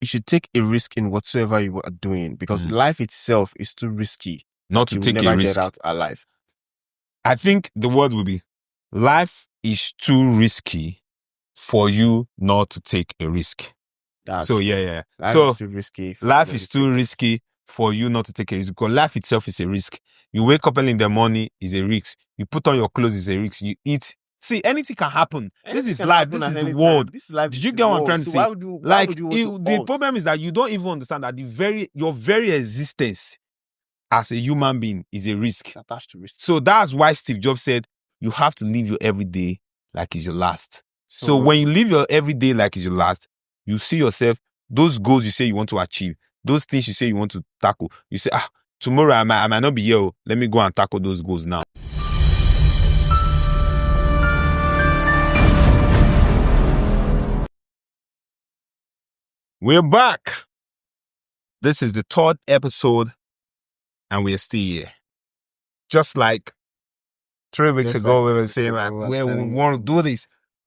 you should take a risk in whatsoever you are doing, because life itself is too risky not to you will take never a risk. get out alive. I think the word will be, life is too risky for you not to take a risk. That's So true. yeah. Life So is too risky. life is too risky for you not to take a risk, because life itself is a risk. You wake up early in the morning is a risk. You put on your clothes is a risk. You eat. See, anything can happen. This is life. This is the world. Did you get what I'm trying to say? Why would you want to the halt? problem is that you don't even understand that your very existence as a human being is a risk. It's attached to risk. So that's why Steve Jobs said you have to live your everyday like it's your last. So when you live your everyday like it's your last, you see yourself, those goals you say you want to achieve, those things you say you want to tackle, you say, tomorrow I might not be here. Let me go and tackle those goals now. We're back. This is the 3rd episode and we're still here. Just like 3 weeks ago, we were saying like, we want to do this.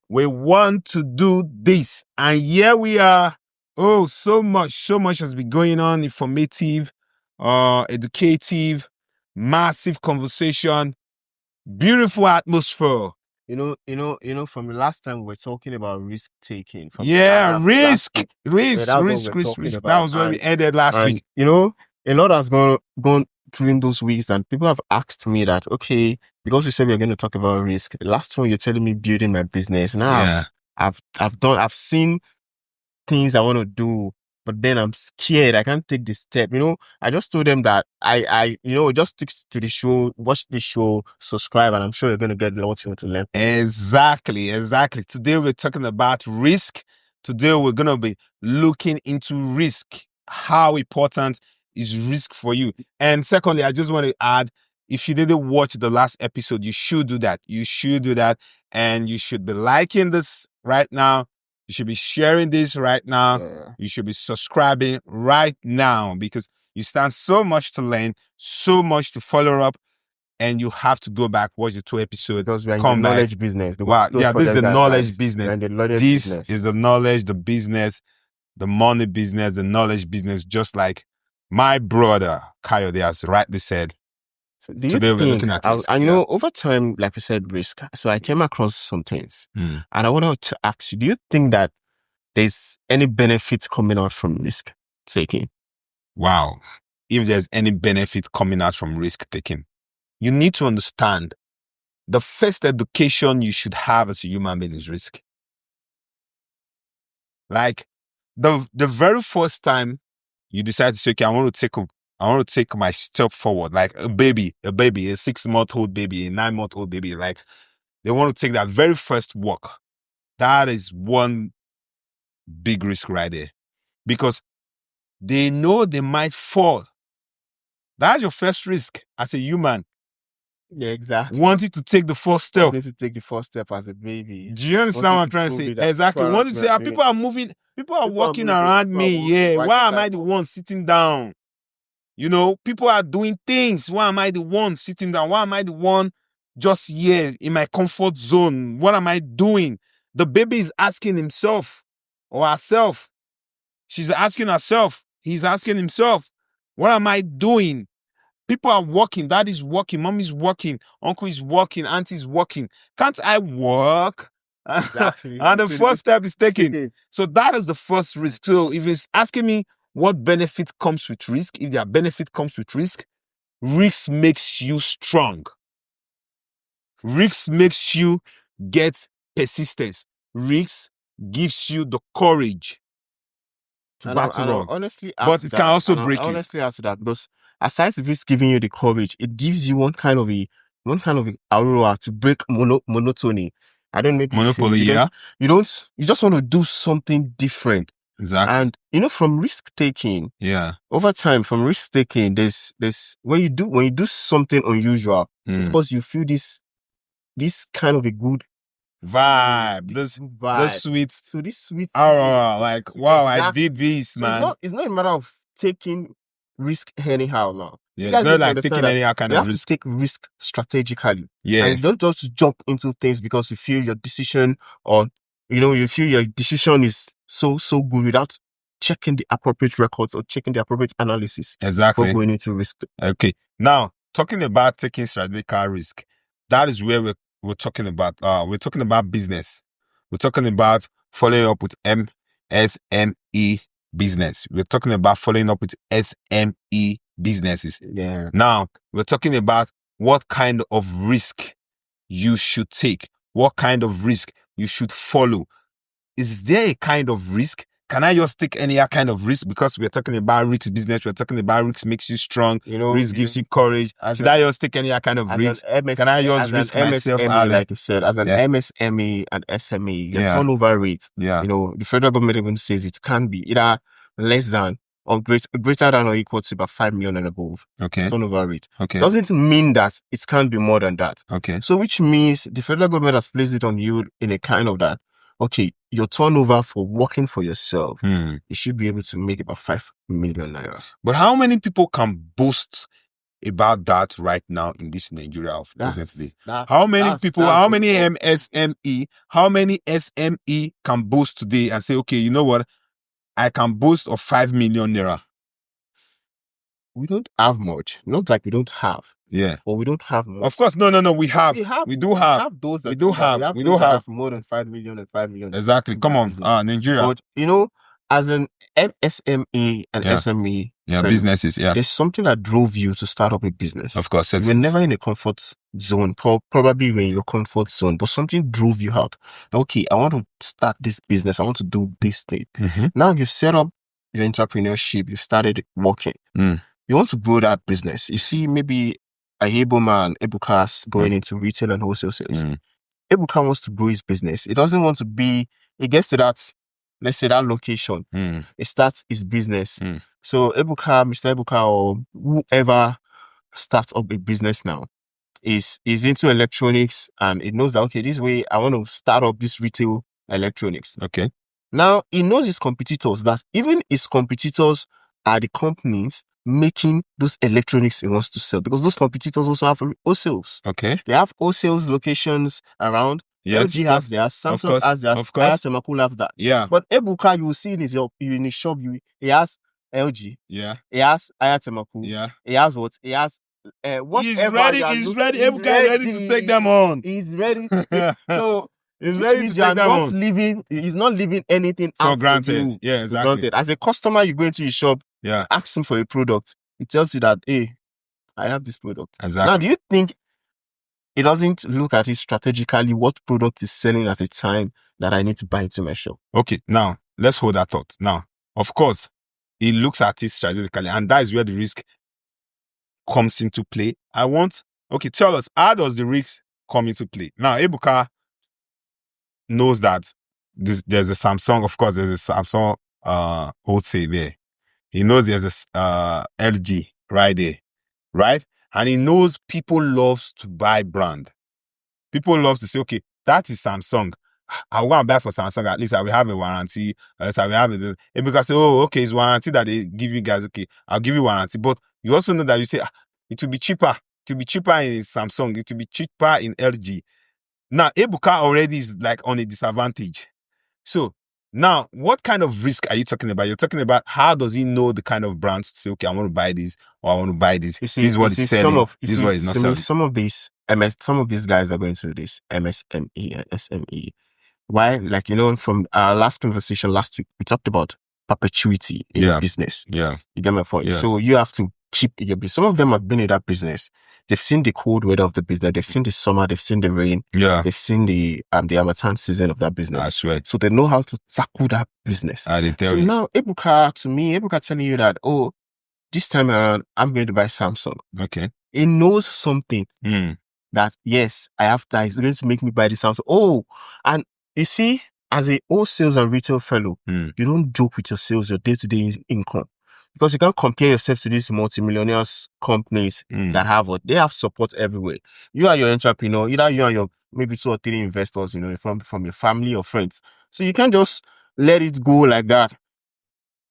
We want to do this. And here we are. Oh, so much has been going on. Informative, educative, massive conversation, beautiful atmosphere. You know, from the last time we were talking about risk taking. Risk. That That was where we ended last week. You know, a lot has gone during those weeks, and people have asked me that, okay, because you said we are going to talk about risk. The last one you're telling me building my business. Now I've seen things I want to do, but then I'm scared. I can't take the step. You know, I just told them that I just stick to the show, watch the show, subscribe, and I'm sure you're going to get what you want to learn. Exactly. Today we're talking about risk. Today we're going to be looking into risk. How important is risk for you? And secondly, I just want to add, if you didn't watch the last episode, you should do that. And you should be liking this right now. You should be sharing this right now. Yeah. You should be subscribing right now, because you stand so much to learn, so much to follow up, and you have to go back, watch the 2 episodes. Because we're in the knowledge business. This is the knowledge business. This is the knowledge, the business, the money business, the knowledge business, just like my brother Kayode has rightly said. So today we're looking at risk. And over time, like we said, risk. So I came across some things, and I wanted to ask you: do you think that there's any benefit coming out from risk taking? Wow! If there's any benefit coming out from risk taking, you need to understand the first education you should have as a human being is risk. Like the very first time you decide to say, okay, I want to take my step forward, like a baby, a 6-month-old baby, a 9-month-old baby, like they want to take that very first walk. That is one big risk right there, because they know they might fall. That's your first risk as a human. Yeah, exactly. Wanting to take the first step. Wanting to take the first step as a baby. Do you understand what I'm trying to say? Exactly. Wanting to say, people are moving, people are walking around me. Yeah. Why am I the one sitting down? You know, people are doing things. Why am I the one sitting down? Why am I the one just here in my comfort zone? What am I doing? The baby is asking himself or herself. She's asking herself. He's asking himself. What am I doing? People are working. Dad is working. Mom is working. Uncle is working. Auntie is working. Can't I work? Exactly. And the first step is taken. So that is the first risk. So if it's asking me what benefit comes with risk, if there benefit comes with risk makes you strong. Risk makes you get persistence. Risk gives you the courage to battle on. Honestly, but it can also break you. Honestly, answer that, because aside from this giving you the courage, it gives you one kind of aurora to break monotony. I don't make monopoly. You just want to do something different. Exactly. And from risk taking, over time, from risk taking, there's when you do something unusual, of course you feel this kind of a good vibe, this sweet. So this sweet aurora, like, wow, I did this, man. It's not a matter of taking risk anyhow now. Yeah, it's not like taking any kind of risk. You have to take risk strategically. Yeah. And you don't just jump into things because you feel your decision, or you feel your decision is so good, without checking the appropriate records or checking the appropriate analysis exactly before going into risk. Okay. Now, talking about taking strategic risk, that is where we're talking about. We're talking about business. We're talking about following up with SME business. We're talking about following up with SME businesses. Yeah. Now, we're talking about what kind of risk you should take, what kind of risk you should follow. Is there a kind of risk? Can I just take any kind of risk? Because we're talking about risk business, we're talking about risk makes you strong, risk gives you courage. Should I just take any kind of risk? Can I just risk myself? Like you said, as an MSME and SME, your turnover rate, the federal government even says it can be either less than or greater than or equal to about 5 million and above. Okay. Turnover rate. Okay. Doesn't mean that it can't be more than that. Okay. So which means the federal government has placed it on you in a kind of that, okay, your turnover for working for yourself, you should be able to make about 5 million naira. But how many people can boast about that right now in this Nigeria of presently? How many people, how many MSME, how many SME can boast today and say, okay, you know what? I can boast of 5 million naira. We don't have much. Not like we don't have. Yeah. But we don't have much. Of course, no. We have. We do have those that we do have more than 5 million and 5 million. Exactly. Come on, Nigeria. But as an MSME and SME businesses, there's something that drove you to start up a business. Of course. You were never in a comfort zone. Probably were in your comfort zone, but something drove you out. Okay, I want to start this business. I want to do this thing. Now you've set up your entrepreneurship. You've started working. You want to grow that business. You see, maybe a able man, Ebuka, going into retail and wholesale sales. Ebuka wants to grow his business. He doesn't want to be, he gets to that, let's say that location. He starts his business. So Mr. Ebuka, or whoever starts up a business now is into electronics, and it knows that, okay, this way I want to start up this retail electronics. Okay. Now he knows his competitors, that even his competitors are the companies making those electronics he wants to sell, because those competitors also have wholesales. Okay. They have wholesales locations around. Yes, LG has theirs, Samsung has theirs, Ayatollah have that. Yeah. But Ebuka, you will see in his shop, he has LG. Yeah. He has Ayatollah. Yeah. He has what? He has whatever. He's ready. Ebuka is ready to take them on. He's ready to take, so he's ready to take them on. He's not leaving anything for granted. Yeah, exactly. Granted. As a customer, you go into his shop, ask him for a product. He tells you that, hey, I have this product. Exactly. Now, do you think he doesn't look at it strategically, what product is selling at a time that I need to buy into my shop? Okay, now let's hold that thought. Now, of course, he looks at it strategically, and that is where the risk comes into play. Tell us, how does the risk come into play? Now, Ebuka knows that there's a Samsung, of course, there's a Samsung wholesale there. He knows there's a LG right there, right? And he knows people loves to buy brand. People loves to say, okay, that is Samsung. I'll go and buy for Samsung. At least I will have a warranty. Unless I will have it. And because, okay, it's warranty that they give you guys. Okay, I'll give you warranty. But you also know that you say, it will be cheaper. It will be cheaper in Samsung. It will be cheaper in LG. Now, Ebuka already is like on a disadvantage. So, now, what kind of risk are you talking about? You're talking about how does he know the kind of brands to say, okay, I want to buy this or I want to buy this. This is what he's selling. This is what he's not selling. Some of these guys are going through this MSME and SME. Why? Like, from our last conversation last week, we talked about perpetuity in your business. Yeah. You get my point? Yeah. So you have to keep your business. Some of them have been in that business. They've seen the cold weather of the business. They've seen the summer. They've seen the rain. Yeah. They've seen the Harmattan season of that business. That's right. So they know how to tackle that business. I didn't tell you. Now, Ebuka telling you that, this time around, I'm going to buy Samsung. Okay. He knows something that, yes, I have that. It's going to make me buy this Samsung. And you see, as a wholesale and retail fellow, you don't joke with your sales, your day-to-day income. Because you can't compare yourself to these multimillionaires companies that they have support everywhere. You are your entrepreneur, either you and your maybe 2 or 3 investors, from your family or friends. So you can't just let it go like that.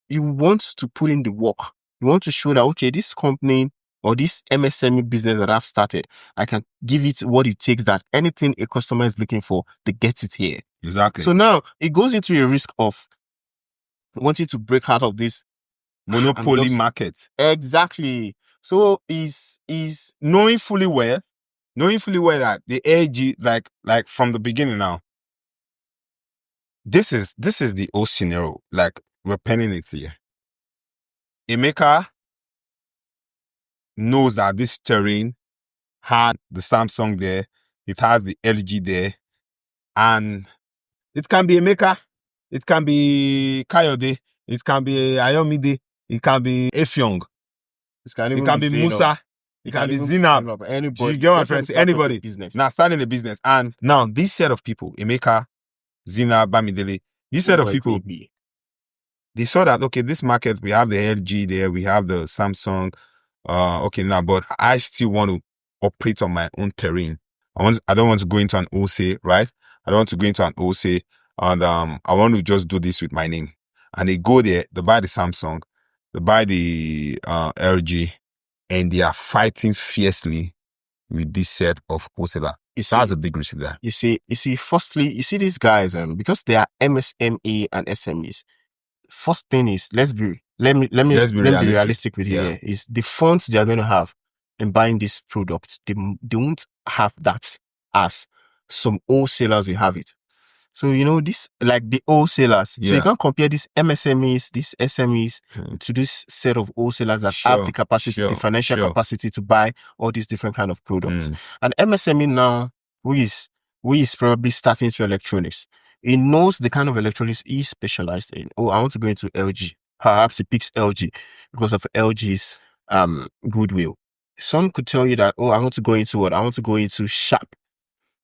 You want to put in the work. You want to show that, okay, this company or this MSME business that I've started, I can give it what it takes, that anything a customer is looking for, they get it here. Exactly. So now it goes into a risk of wanting to break out of this monopoly market. Exactly. So is knowing fully well that the AG, like from the beginning now, this is the old scenario. Like, we're penning it here. Emeka knows that this terrain had the Samsung there, it has the LG there, and it can be Emeka, it can be Kayode, it can be Ayomide, it can be Efyong, it can be Musa, it can be Zinab. Anybody. You get my friends? Anybody. Business. Now starting a business. And now this set of people, Emeka, Zinab, Bamidele, this set of people, they saw that, okay, this market, we have the LG there, we have the Samsung. Okay, now, but I still want to operate on my own terrain. I don't want to go into an OC, right? I don't want to go into an OC, and I want to just do this with my name. And they go there, they buy the Samsung, they buy the LG, and they are fighting fiercely with this set of wholesaler. That's a big risk there. You see, firstly, you see these guys, because they are MSME and SMEs. First thing is, let me be realistic with you here, is the funds they are going to have in buying this product. They won't have that as some wholesalers will have it. So, this, like the wholesalers. So you can't compare these MSMEs, these SMEs to this set of wholesalers that have the capacity, the financial capacity to buy all these different kind of products. And MSME now, who is probably starting to electronics, he knows the kind of electronics he's specialized in. Oh, I want to go into LG. Perhaps he picks LG because of LG's goodwill. Some could tell you that, oh, I want to go into what? I want to go into Sharp.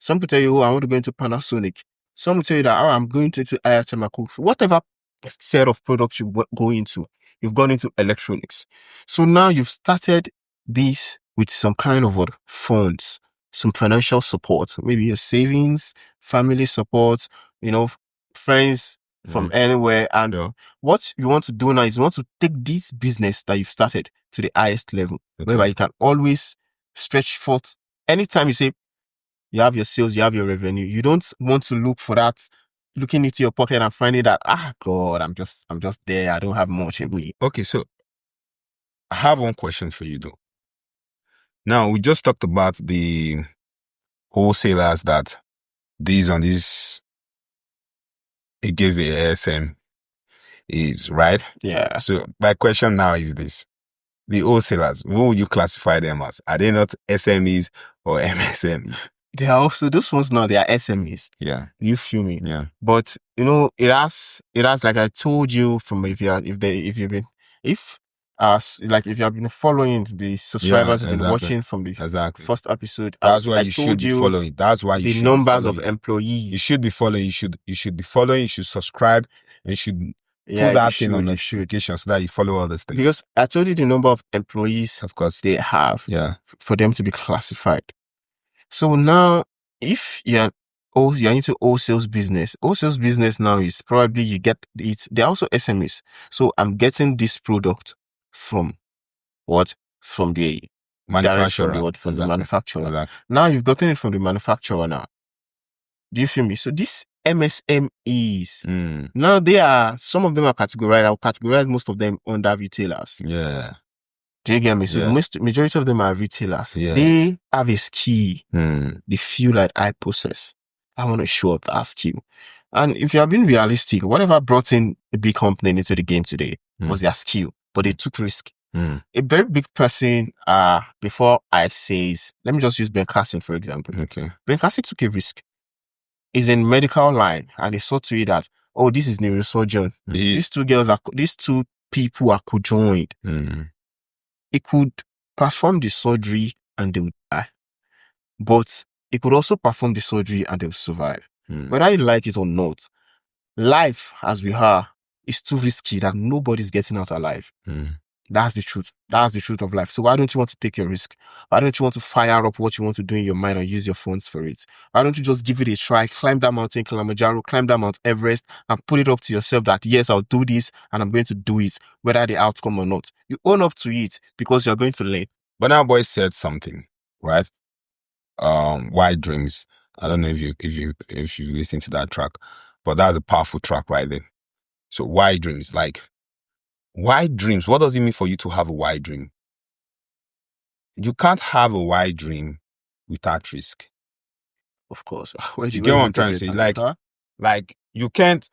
Some could tell you, oh, I want to go into Panasonic. Some will tell you that, oh, I'm going to Ayatollah. Whatever set of products you go into, you've gone into electronics. So now you've started this with some kind of funds, some financial support, maybe your savings, family support, friends from anywhere. And what you want to do now is you want to take this business that you've started to the highest level, whereby you can always stretch forth. Anytime you say, you have your sales, you have your revenue. You don't want to look for that, looking into your pocket and finding that, God, I'm just there. I don't have much in me. Okay, so I have one question for you though. Now, we just talked about the wholesalers that these against the ASM is, right? Yeah. So my question now is this. The wholesalers, who would you classify them as? Are they not SMEs or MSMEs? They are also, those ones now, they are SMEs. Yeah. You feel me? Yeah. But, it has, like I told you if you have been following the subscribers have been watching from the first episode. That's why you should be following. That's why you should be following. The numbers of employees. You should be following. You should be following. You should subscribe. And you should put that thing on notification so that you follow all these things. Because I told you the number of employees, of course, they have. Yeah. For them to be classified. So now, if you're into wholesale business now is probably you get it. They're also SMEs. So I'm getting this product from what? From the manufacturer. From the manufacturer. Exactly. Now you've gotten it from the manufacturer now. Do you feel me? So these MSMEs, now some of them are categorized. I'll categorize most of them under retailers. Yeah. Do you get me? So majority of them are retailers. Yes. They have a skill. They feel like I possess. I want to show off that skill. And if you are being realistic, whatever brought in a big company into the game today was their skill, but they took risk. A very big person, before I says, let me just use Ben Carson, for example. Okay. Ben Carson took a risk. He's in medical line and he saw to it that, oh, this is neurosurgeon. These two people are conjoined. He could perform the surgery and they would die. But he could also perform the surgery and they will survive. Whether you like it or not, life as we are is too risky that nobody's getting out alive. That's the truth. That's the truth of life. So why don't you want to take your risk? Why don't you want to fire up what you want to do in your mind and use your funds for it? Why don't you just give it a try, climb that mountain Kilimanjaro, climb that Mount Everest and put it up to yourself that, yes, I'll do this and I'm going to do it, whether the outcome or not. You own up to it because you're going to learn. But our boy said something, right? Wild Dreams. I don't know if you listen to that track, but that's a powerful track right there. So why dreams? Like, why dreams? What does it mean for you to have a wide dream? You can't have a wide dream without risk. Of course. You get what I'm trying to say? Like you can't,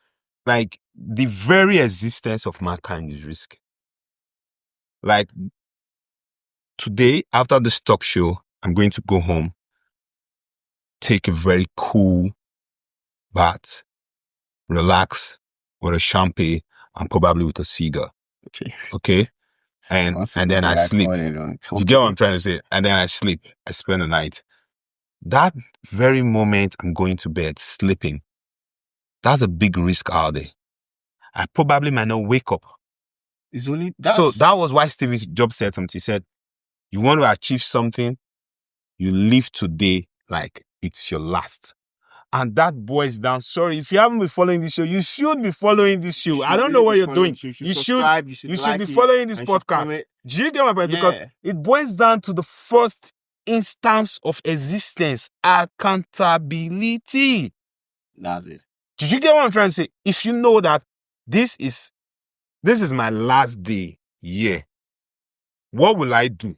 like, the very existence of mankind is risk. Like, today, after the stock show, I'm going to go home, take a very cool bath, relax with a champagne and probably with a cigar. Okay. And then I sleep. You get what I'm trying to say? And then I sleep. I spend the night. That very moment I'm going to bed, sleeping, that's a big risk out there. I probably might not wake up. So that was why Steve Jobs said something. He said, you want to achieve something, you live today like it's your last. And that boils down. Sorry, if you haven't been following this show, you should be following this show. I don't know what you're doing. You should be following this podcast. Do you get my point? Because it boils down to the first instance of existence, accountability. That's it. Did you get what I'm trying to say? If you know that this is my last day, what will I do?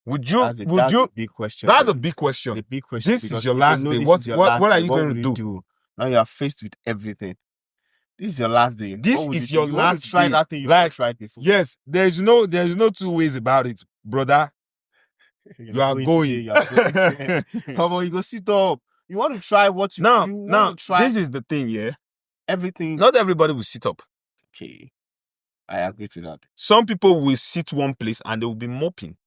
That's a big question. That's a big question. The big question. This is your last day. What are you going to do? Now you are faced with everything. This is your last day. This is your last day. Try that thing you tried before. Yes, there's no two ways about it, brother. You are going. How about you go sit up? You want to try what you now try. This is the thing, everything. Not everybody will sit up. Okay, I agree to that. Some people will sit one place and they will be moping.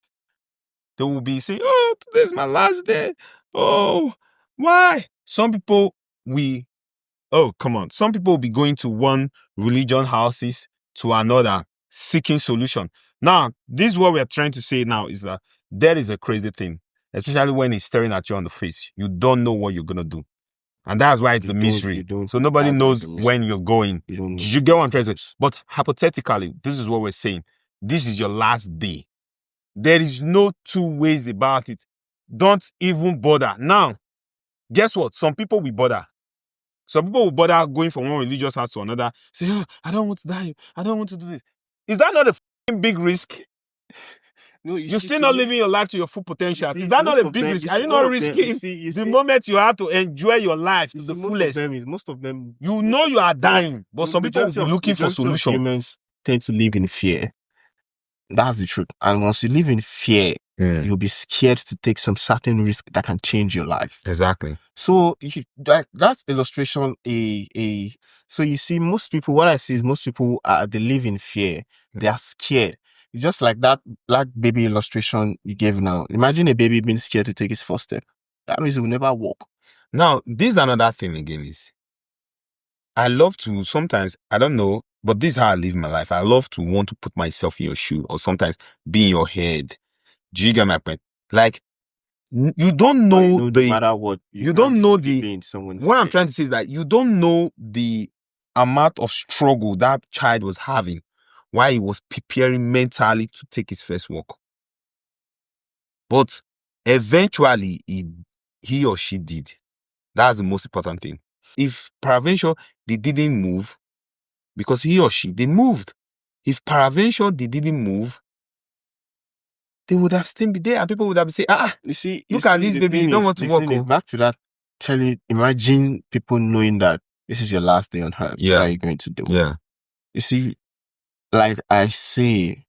They will be saying, oh, today's my last day. Oh, why? Some people will be going to one religion houses to another, seeking solution. Now, this is what we are trying to say now is that there is a crazy thing, especially when it's staring at you on the face. You don't know what you're going to do. And that's why it's a mystery. So nobody knows when you're going. You get what I'm trying to say? But hypothetically, this is what we're saying. This is your last day. There is no two ways about it. Don't even bother. Now, guess what? Some people will bother. Some people will bother going from one religious house to another. Say, oh, I don't want to die. I don't want to do this. Is that not a big risk? No, you're still not living your life to your full potential. Is that not a big risk? Are you not risking the moment you have to enjoy your life to the fullest? Most of them. You know you are dying, but some people will be looking for solutions. Humans tend to live in fear. That's the truth. And once you live in fear, you'll be scared to take some certain risk that can change your life. Exactly. So that's illustration. So you see, most people, what I see is most people they live in fear. They are scared. Just like that black baby illustration you gave now. Imagine a baby being scared to take his first step. That means he will never walk. Now, this is another thing again is, I love to, sometimes, I don't know, but this is how I live my life. I love to want to put myself in your shoe or sometimes be in your head. Do you get my point? Like, you don't know no matter what. You don't know what I'm trying to say is that you don't know the amount of struggle that child was having while he was preparing mentally to take his first walk. But eventually, he or she did. That's the most important thing. If peradventure they didn't move, because he or she, they moved. If peradventure they didn't move, they would have still been there and people would have said, look at this baby, you don't want to walk. Back to that, imagine people knowing that this is your last day on earth. Yeah. What are you going to do? Yeah. You see, like I say,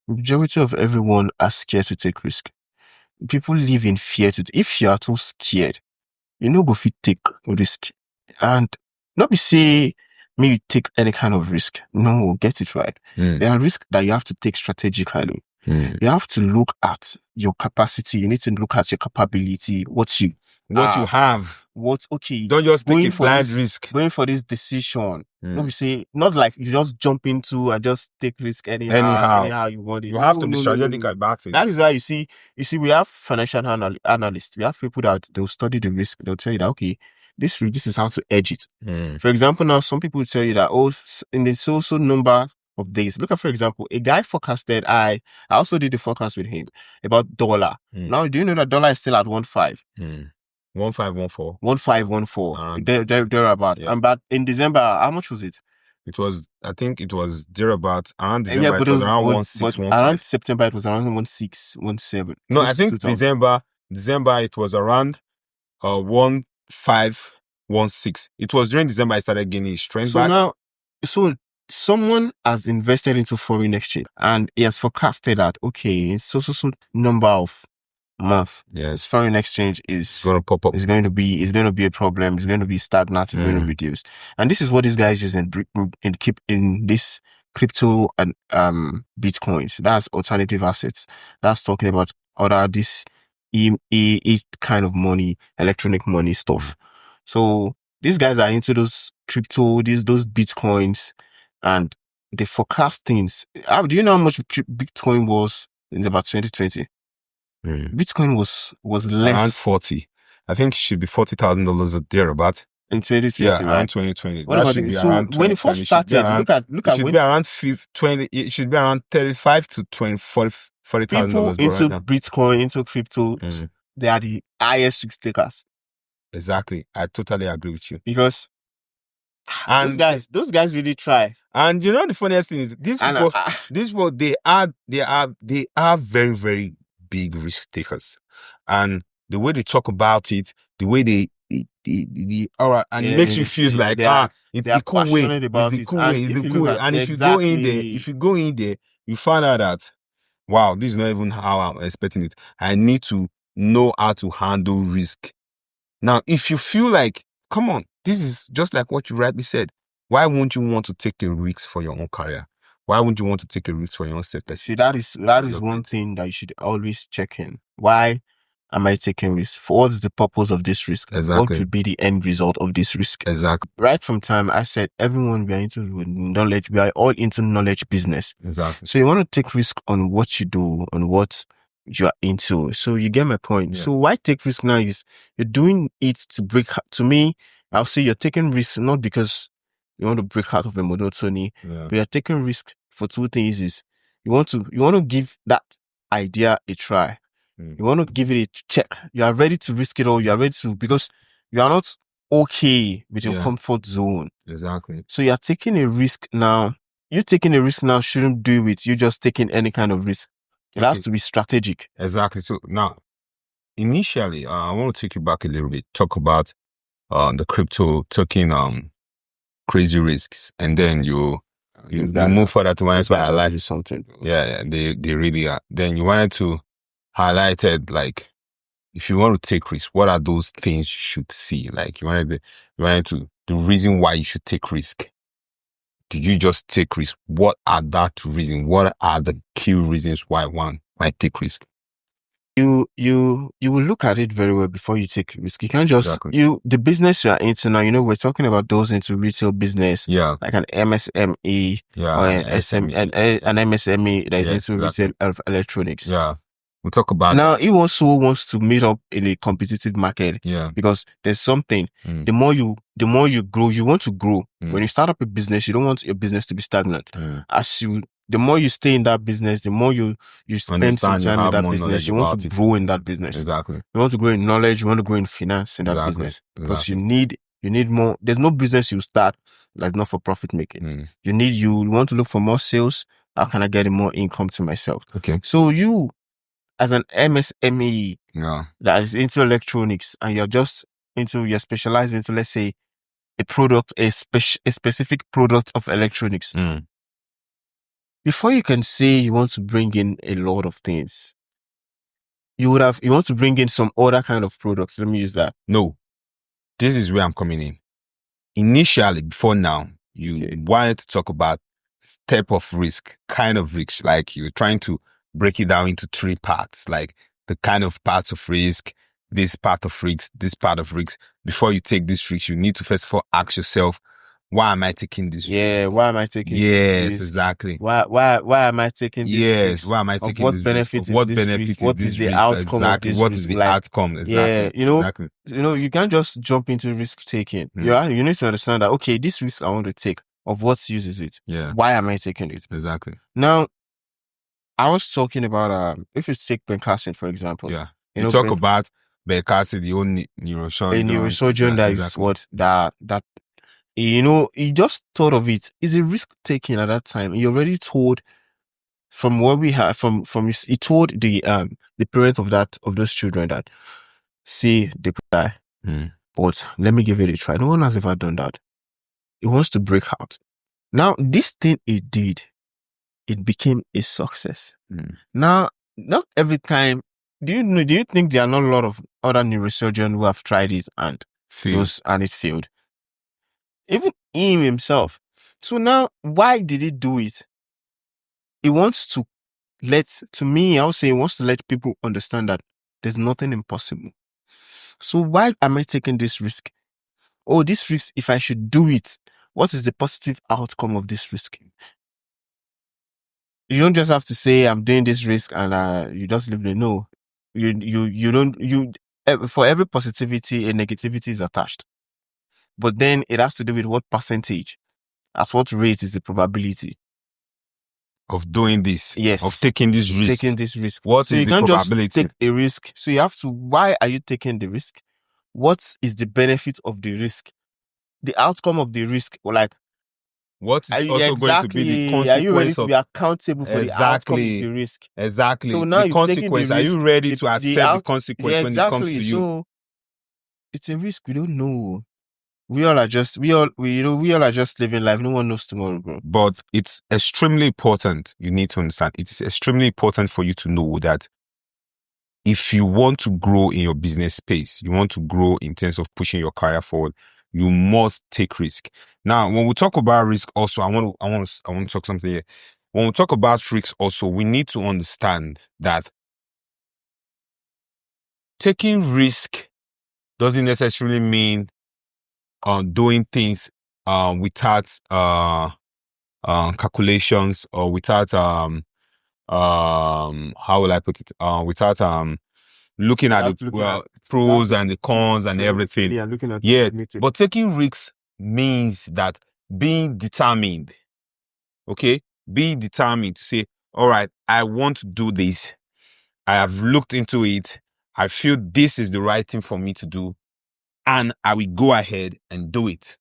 majority of everyone are scared to take risk. People live in fear. If you are too scared, you know go fit take risk. And not be say maybe take any kind of risk. No, get it right. There are risks that you have to take strategically. You have to look at your capacity. You need to look at your capability, what you have. Don't just take a blind risk. Going for this decision. Not like you just jump into and just take risk anyhow you want it. You have to be strategic about it. That is why you see, we have financial analysts. We have people that they'll study the risk. They'll tell you that, okay, this is how to edge it. For example, now some people tell you that, in the so number of days. Look at, for example, a guy forecasted. I also did the forecast with him about dollar. Now, do you know that dollar is still at 1.5? 1514. 1514. Thereabout. Yeah. And but in December, how much was it? I think it was thereabout around December. But it was around 1615. Around September, it was around 1617. No, I think December it was around 1516. It was during December I started gaining strength back. Now, someone has invested into foreign exchange and he has forecasted that so number of month. Yes, foreign exchange is going to pop up. It's going to be a problem. It's going to be stagnant. It's going to reduce. And this is what these guys use in this crypto and bitcoins. That's alternative assets. That's talking about this kind of money, electronic money stuff. So these guys are into those crypto, those bitcoins, and they forecast things. Do you know how much Bitcoin was in about 2020? Bitcoin was less, around 40. I think it should be $40,000 or thereabout. In 2020, yeah, around 2020. What about it? So when it first started, look at when be around 20. It should be around 35 to 40,000 dollars. People into Bitcoin, into crypto, they are the highest risk takers. Exactly, I totally agree with you. Because those guys really try. And you know the funniest thing is these people, they are very, very big risk takers, and the way they talk about it, the way they all right, and it makes you feel like it's the cool way. It's the cool way. It's the cool way. And if you go in there, you find out that wow, this is not even how I'm expecting it. I need to know how to handle risk. Now, if you feel like, come on, this is just like what you rightly said. Why won't you want to take a risk for your own career? Why wouldn't you want to take a risk for your own self? See, that is one thing that you should always check in. Why am I taking risk? For what is the purpose of this risk? Exactly. What will be the end result of this risk? Exactly. Right from time, I said, everyone, we are into knowledge. We are all into knowledge business. Exactly. So you want to take risk on what you do, on what you are into. So you get my point. Yeah. So why take risk now is you're doing it to break. To me, I'll say you're taking risk not because you want to break out of a monotony, but you're taking risk for two things. Is you want to give that idea a try. You want to give it a check. You are ready to risk it all. You are ready to, because you are not okay with your comfort zone. Exactly. So you are taking a risk now. You taking a risk now shouldn't do with you just taking any kind of risk. It has to be strategic. Exactly. So now, initially, I want to take you back a little bit. Talk about the crypto taking crazy risks, and then you move further to wanted to highlight something. Yeah, they really are. Then you wanted to highlight it, like, if you want to take risks, what are those things you should see? Like you wanted to the reason why you should take risk. Did you just take risk? What are that reason? What are the key reasons why one might take risk? You will look at it very well before you take risk. You can't just the business you are into now. We're talking about those into retail business, like an MSME or an MSME that is into retail of electronics. Yeah, we'll talk about now. He also wants to meet up in a competitive market. Because there's something. The more you grow, you want to grow. When you start up a business, you don't want your business to be stagnant. The more you stay in that business, the more you spend some time in that business, you want to grow in that business. Exactly. You want to grow in knowledge, you want to grow in finance in that business. Because you need more. There's no business you start that's not for profit making. You want to look for more sales. How can I get more income to myself? Okay. So you, as an MSME that is into electronics, and you're specialized into, let's say, a product, a specific product of electronics. Before you can say you want to bring in a lot of things, you want to bring in some other kind of products. Let me use that. No, this is where I'm coming in. Initially, before now, you wanted to talk about step of risk, kind of risk, like you're trying to break it down into three parts, like the kind of parts of risk, this part of risk, this part of risk. Before you take this risk, you need to first of all ask yourself, why am I taking this risk? Why am I taking this? Yes, exactly. Why am I taking this risk? Why am I taking what this benefits risk? What is benefit this is What this is the risk? outcome Exactly. of this What risk? is the outcome? Exactly. Exactly. Exactly. You can't just jump into risk taking. You need to understand that, okay, this risk I want to take, of what use is it? Why am I taking it? Exactly. Now, I was talking about if you take Bencassin, for example. You talk about Bekasi, the only neurosurgeon. A neurosurgeon that is what that he just thought of it. It's a risk taking at that time. He already told from what we have he told the parents of those children that see they could die. But let me give it a try. No one has ever done that. He wants to break out. Now, this thing he did, it became a success. Now, not every time. Do you think there are not a lot of other neurosurgeons who have tried it and it failed? Even him himself. So now, why did he do it? He wants to I would say he wants to let people understand that there's nothing impossible. So why am I taking this risk? Oh, this risk, if I should do it, what is the positive outcome of this risk? You don't just have to say, I'm doing this risk and you just leave it. No, for every positivity, a negativity is attached. But then it has to do with what percentage. At what rate is the probability of doing this? Yes. Of taking this risk. What is the probability? Just take a risk. So you have to, why are you taking the risk? What is the benefit of the risk? The outcome of the risk, or like, what is also going to be the consequence? Are you ready to be accountable for the outcome of the risk? Exactly. So now the consequence. Are you ready to accept the consequence when it comes to you? So it's a risk we don't know. We all are just living life. No one knows tomorrow, bro. But it's extremely important. You need to understand. It is extremely important for you to know that if you want to grow in your business space, you want to grow in terms of pushing your career forward, you must take risk. Now, when we talk about risk, also, I want to talk something here. When we talk about risks, also, we need to understand that taking risk doesn't necessarily mean doing things without calculations or without how will I put it? Without looking at the pros and the cons and everything. Yeah, looking at but taking risks means that being determined. Okay? Being determined to say, all right, I want to do this. I have looked into it. I feel this is the right thing for me to do. And I will go ahead and do it.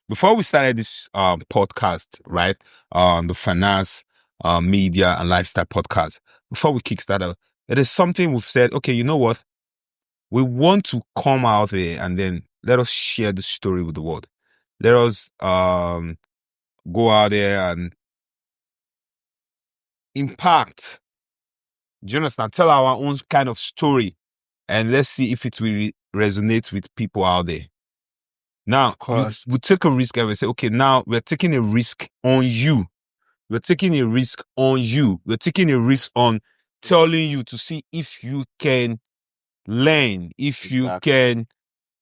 Before we started this podcast, right? The finance, media and lifestyle podcast. Before we kickstart, it is something we've said, okay, you know what? We want to come out there and then let us share the story with the world. Let us go out there and impact. Do you understand? Tell our own kind of story and let's see if it will resonate with people out there. Now, we take a risk and we say, okay, now we're taking a risk on you. We're taking a risk on you. We're taking a risk on telling you to see if you can learn, if you can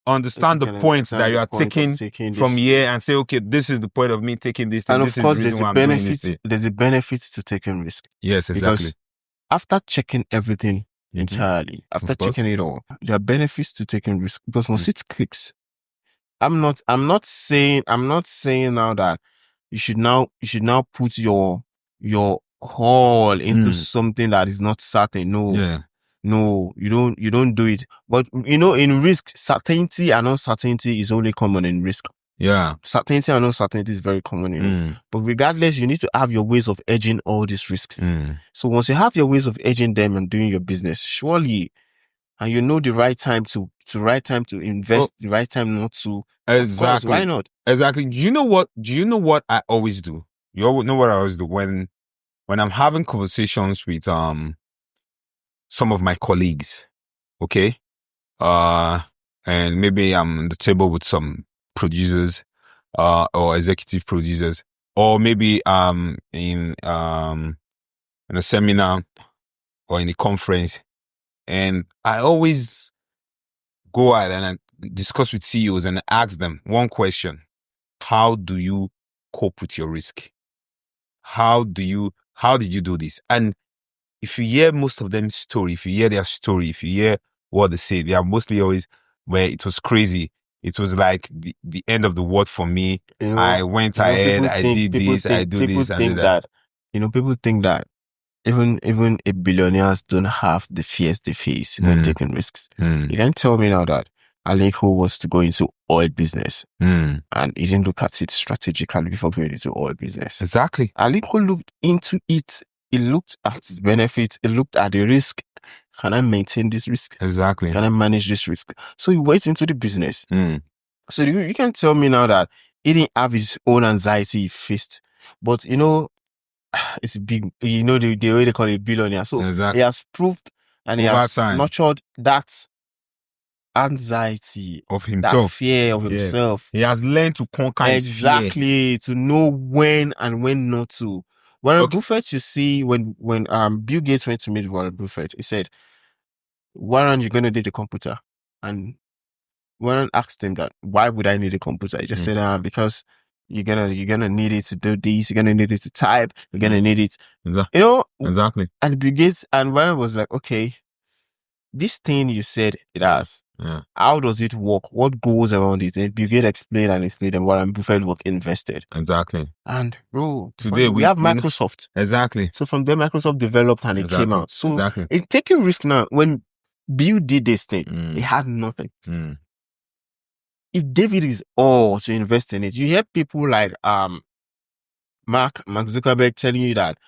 understand the points that you are taking from here and say, okay, this is the point of me taking this. And of course, there's a benefit to taking risk. Yes, exactly. Because after checking everything entirely, after checking it all, there are benefits to taking risk because once it clicks, I'm not saying now that you should now put your all into something that is not certain. No. Yeah. No, you don't do it. But in risk, certainty and uncertainty is only common in risk. Yeah. Certainty and uncertainty is very common in risk. But regardless, you need to have your ways of edging all these risks. So once you have your ways of edging them and doing your business, surely, and you know the right time to invest, the right time not to. Exactly. Of course, why not? Exactly. Do you know what I always do? You know what I always do when I'm having conversations with some of my colleagues, okay? And maybe I'm on the table with some producers, or executive producers, or maybe in a seminar or in a conference, and I always go out and I discuss with CEOs and ask them one question: how do you cope with your risk? How did you do this? And if you hear most of them story, if you hear their story, if you hear what they say, they are mostly always where it was crazy. It was like the end of the world for me. I went ahead, I did this, I do this, I did that. People think that even a billionaires don't have the fears they face when taking risks. You then tell me now that Aliko was to go into oil business and he didn't look at it strategically before going into oil business. Exactly. Aliko looked into it. He looked at its benefits. He looked at the risk. Can I maintain this risk? Exactly. Can I manage this risk? So he went into the business. So you can tell me now that he didn't have his own anxiety he faced. But, you know, it's big, you know, the way they call it billionaire. So he has proved and he has nurtured that anxiety of himself, that fear of himself. He has learned to conquer his fear. To know when and when not to. Warren Buffett, you see, when Bill Gates went to meet Warren Buffett, he said, Warren, you're gonna need a computer. And Warren asked him that, why would I need a computer? He just said, because you're gonna need it to do this, you're gonna need it to type, you're gonna need it. You know? Exactly. And Bill Gates and Warren was like, okay, this thing you said it has. How does it work? What goes around it? And Bill Gates explained and Warren Buffett was invested. Exactly. And bro, today we have Microsoft. Exactly. So from there, Microsoft developed and it came out. So in taking risk now, when Bill did this thing, he had nothing. He gave it his all to invest in it. You hear people like Mark Zuckerberg telling you that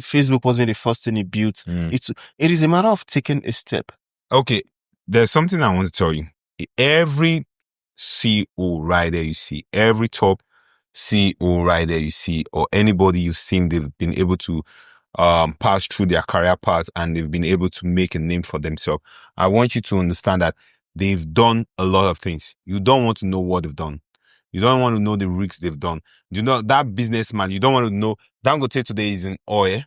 Facebook wasn't the first thing he built. It is a matter of taking a step. Okay, there's something I want to tell you. Every CEO right there you see, every top CEO right there you see, or anybody you've seen, they've been able to pass through their career paths and they've been able to make a name for themselves. I want you to understand that they've done a lot of things. You don't want to know what they've done. You don't want to know the risks they've done. You know, that businessman, you don't want to know. Dangote today is in oil.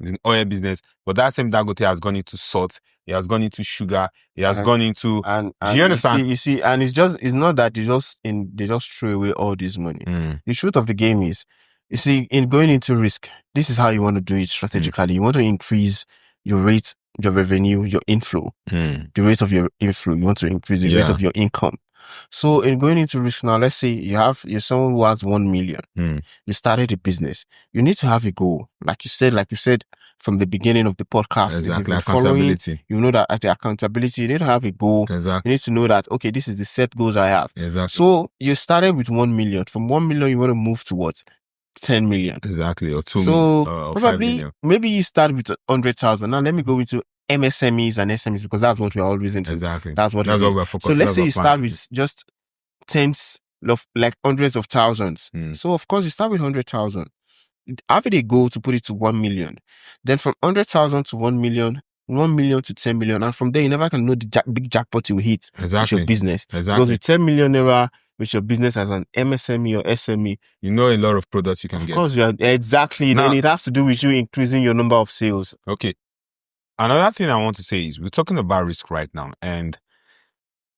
It's in oil business. But that same Dangote has gone into salt. He has gone into sugar. He has gone into... do you understand? You see, and it's not that they just throw away all this money. The truth of the game is, you see, in going into risk, this is how you want to do it strategically. You want to increase your rate, your revenue, your inflow, the rate of your inflow. You want to increase the rate of your income. So in going into risk now, let's say you're someone who has 1 million. You started a business. You need to have a goal. Like you said from the beginning of the podcast. Exactly. Accountability. You know that at the accountability, you need to have a goal. Exactly. You need to know that, okay, this is the set goals I have. Exactly. So you started with 1 million. From 1 million, you want to move towards 10 million. Exactly. Or 2 million. So probably, maybe you start with 100,000. Now let me go into MSMEs and SMEs because that's what we're always into. Exactly. That's what we're focused on. So let's say you start with just tens of like hundreds of thousands. So of course you start with 100,000. Have a goal to put it to 1 million. Then from 100,000 to 1 million, 1 million to 10 million. And from there, you never can know the big jackpot you hit with your business. Because with 10 million naira, with your business as an MSME or SME, you know a lot of products you can get. Of course, exactly. Now, then it has to do with you increasing your number of sales. Okay. Another thing I want to say is we're talking about risk right now. And